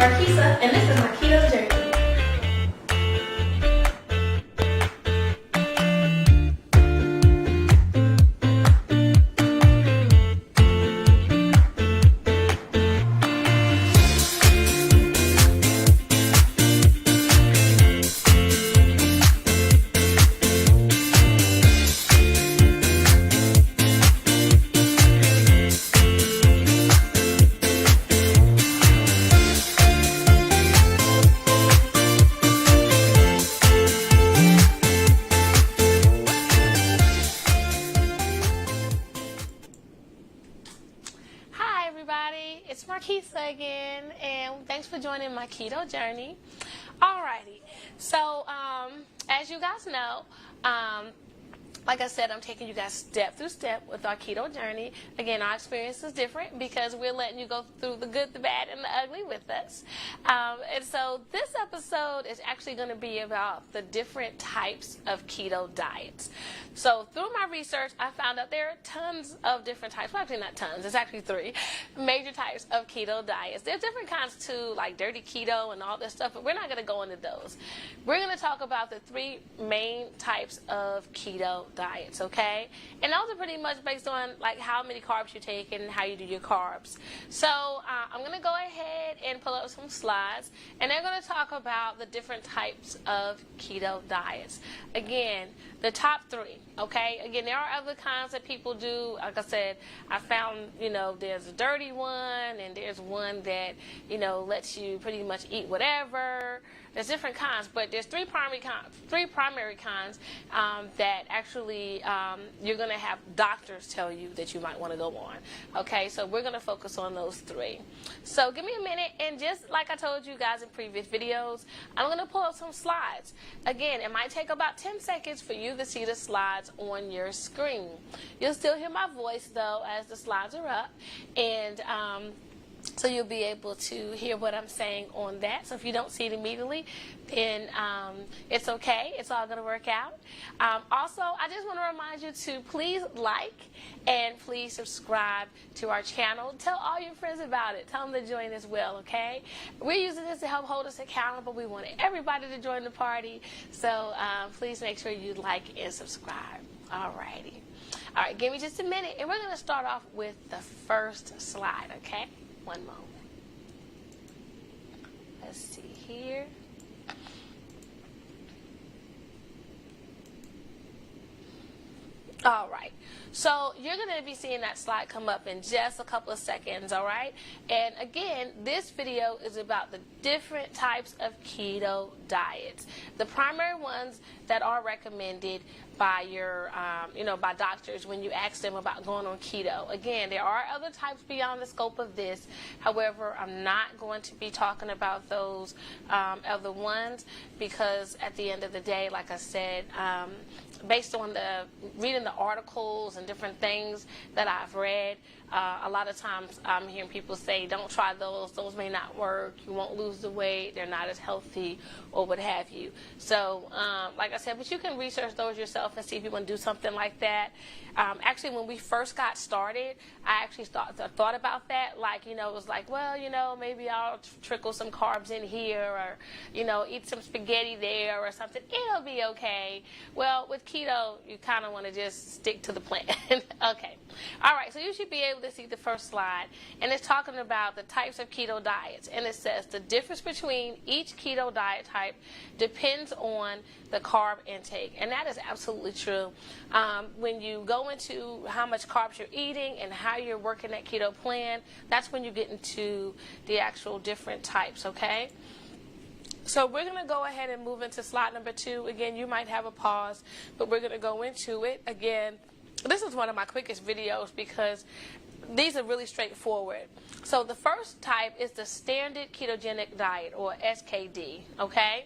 Marquisa, and this is my keto journey. It's Marquisa again, and thanks for joining my keto journey. Alrighty, so as you guys know, like I said, I'm taking you guys step through step with our keto journey. Again, our experience is different because we're letting you go through the good, the bad, and the ugly with us. And so this episode is actually going to be about the different types of keto diets. So through my research, I found out there are tons of different types. Well, actually not tons. It's actually 3 major types of keto diets. There's different kinds too, like dirty keto and all this stuff, but we're not going to go into those. We're going to talk about the 3 main types of keto diets, okay? And those are pretty much based on like how many carbs you take and how you do your carbs. So I'm going to go ahead and pull up some slides, and they're going to talk about the different types of keto diets. Again, the top 3, okay? Again, there are other kinds that people do. Like I said, I found, there's a dirty one, and there's one that, lets you pretty much eat whatever. There's different kinds, but there's 3 primary kinds that actually you're going to have doctors tell you that you might want to go on. Okay, so we're going to focus on those 3. So give me a minute, and just like I told you guys in previous videos, I'm going to pull up some slides. Again, it might take about 10 seconds for you to see the slides on your screen. You'll still hear my voice, though, as the slides are up, and so you'll be able to hear what I'm saying on that. So if you don't see it immediately, then it's okay. It's all going to work out. Also, I just want to remind you to please like and please subscribe to our channel. Tell all your friends about it. Tell them to join as well, okay? We're using this to help hold us accountable. We want everybody to join the party. So please make sure you like and subscribe. All righty. All right, give me just a minute, and we're going to start off with the first slide, okay? One moment. Let's see here. All right. So you're going to be seeing that slide come up in just a couple of seconds, all right? And again, this video is about the different types of keto diets. The primary ones that are recommended by your, by doctors when you ask them about going on keto. Again, there are other types beyond the scope of this. However, I'm not going to be talking about those other ones because at the end of the day, like I said, based on reading the articles and different things that I've read, a lot of times I'm hearing people say, don't try those. Those may not work. You won't lose the weight. They're not as healthy or what have you. So, like I said, but you can research those yourself and see if you want to do something like that. Actually, when we first got started, I actually thought about that. Like, it was like, well, maybe I'll trickle some carbs in here or, eat some spaghetti there or something. It'll be okay. Well, with keto, you kind of want to just stick to the plan. Okay. All right. So you should be able to see the first slide. And it's talking about the types of keto diets. And it says the difference between each keto diet type depends on the carb intake. And that is absolutely true. When you go into how much carbs you're eating and how you're working that keto plan, that's when you get into the actual different types, okay? So we're going to go ahead and move into slide number 2. Again, you might have a pause, but we're going to go into it. Again, this is one of my quickest videos because these are really straightforward. So the first type is the standard ketogenic diet, or SKD, okay?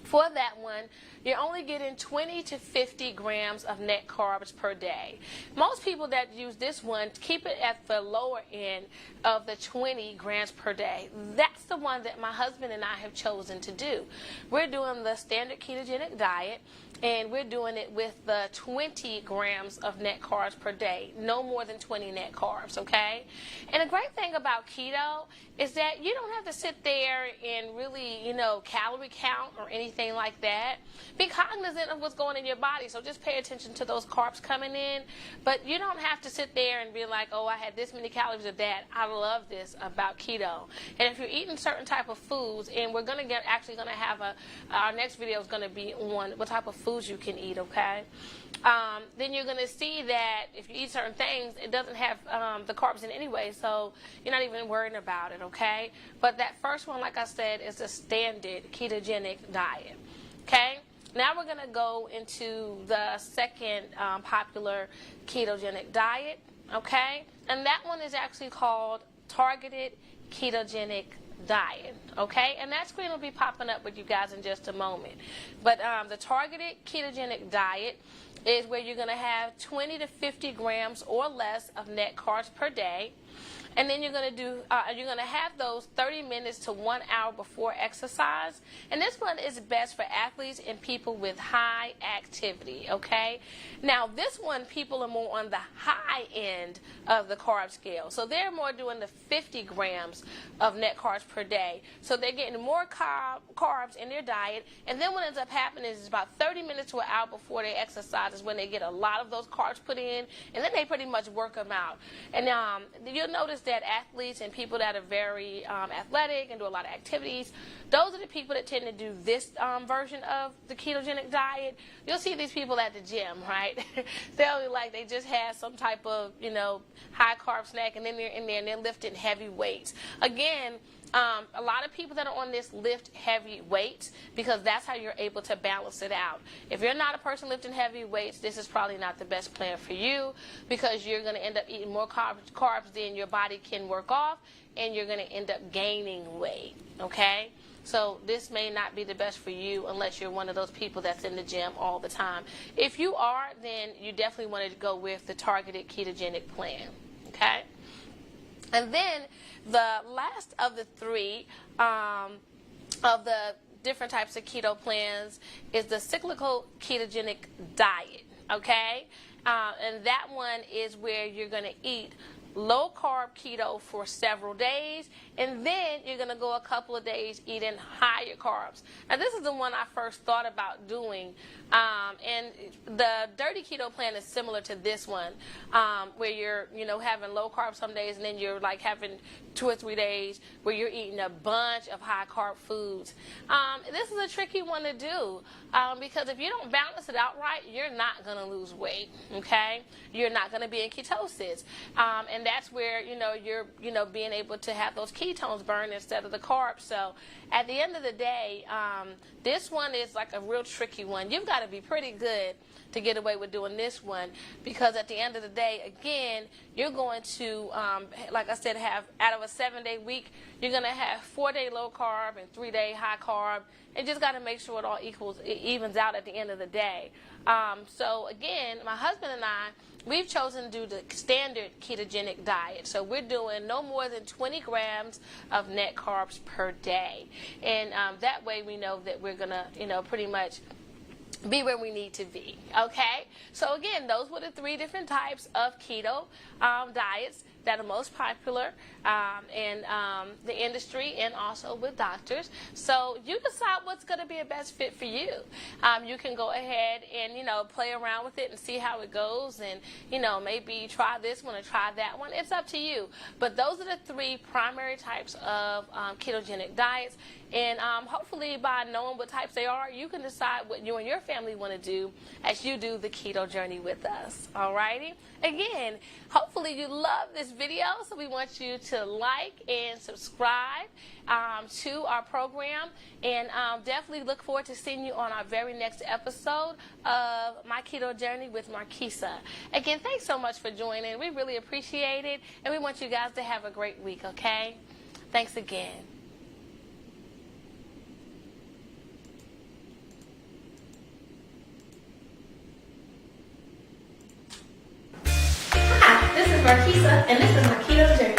For that one, you're only getting 20 to 50 grams of net carbs per day. Most people that use this one keep it at the lower end of the 20 grams per day. That's the one that my husband and I have chosen to do. We're doing the standard ketogenic diet, and we're doing it with the 20 grams of net carbs per day, no more than 20 net carbs, okay? And the great thing about keto is that you don't have to sit there and really, calorie count or anything like that. Be cognizant of what's going in your body, so just pay attention to those carbs coming in. But you don't have to sit there and be like, oh, I had this many calories of that. I love this about keto. And if you're eating certain type of foods, and we're going to have our next video is going to be on what type of foods you can eat, okay? Then you're going to see that if you eat certain things, it doesn't have the carbs in anyway, so you're not even worrying about it, okay? But that first one, like I said, is the standard ketogenic diet, okay? Now we're going to go into the second popular ketogenic diet, okay? And that one is actually called targeted ketogenic diet, okay? And that screen will be popping up with you guys in just a moment. But the targeted ketogenic diet is where you're going to have 20 to 50 grams or less of net carbs per day. And then you're going to have those 30 minutes to 1 hour before exercise. And this one is best for athletes and people with high activity, okay? Now, this one, people are more on the high end of the carb scale. So they're more doing the 50 grams of net carbs per day. So they're getting more carbs in their diet. And then what ends up happening is about 30 minutes to an hour before they exercise is when they get a lot of those carbs put in. And then they pretty much work them out. And you'll notice that athletes and people that are very athletic and do a lot of activities, those are the people that tend to do this version of the ketogenic diet. You'll see these people at the gym, right? They'll be like they just had some type of, high carb snack, and then they're in there and they're lifting heavy weights. Again, a lot of people that are on this lift heavy weights because that's how you're able to balance it out. If you're not a person lifting heavy weights, this is probably not the best plan for you because you're going to end up eating more carbs than your body can work off, and you're going to end up gaining weight, okay? So this may not be the best for you unless you're one of those people that's in the gym all the time. If you are, then you definitely want to go with the targeted ketogenic plan, okay? And then the last of the three of the different types of keto plans is the cyclical ketogenic diet, okay? And that one is where you're going to eat low carb keto for several days, and then you're going to go a couple of days eating higher carbs. Now this is the one I first thought about doing, and the dirty keto plan is similar to this one, where you're having low carb some days, and then you're like having 2 or 3 days where you're eating a bunch of high carb foods. This is a tricky one to do because if you don't balance it out right, you're not going to lose weight, okay? You're not going to be in ketosis, and that's where you're being able to have those ketones burn instead of the carbs. So at the end of the day, this one is like a real tricky one. You've got to be pretty good to get away with doing this one because at the end of the day, again, you're going to, like I said, have out of a 7-day week, you're going to have 4-day low carb and 3-day high carb. And just got to make sure it all evens out at the end of the day. So again, my husband and I, we've chosen to do the standard ketogenic diet. So we're doing no more than 20 grams of net carbs per day. And that way we know that we're going to, pretty much be where we need to be, okay? So again, those were the 3 different types of keto diets that are most popular in the industry and also with doctors. So you decide what's going to be a best fit for you. You can go ahead and, play around with it and see how it goes and, maybe try this one or try that one. It's up to you. But those are the 3 primary types of ketogenic diets. And hopefully by knowing what types they are, you can decide what you and your family want to do as you do the keto journey with us. Alrighty? Again, hopefully you love this video, so we want you to like and subscribe to our program, and definitely look forward to seeing you on our very next episode of My Keto Journey with Marquisa. Again, thanks so much for joining. We really appreciate it, and we want you guys to have a great week, okay? Thanks again. Marquisa, and this is my Keto Journey.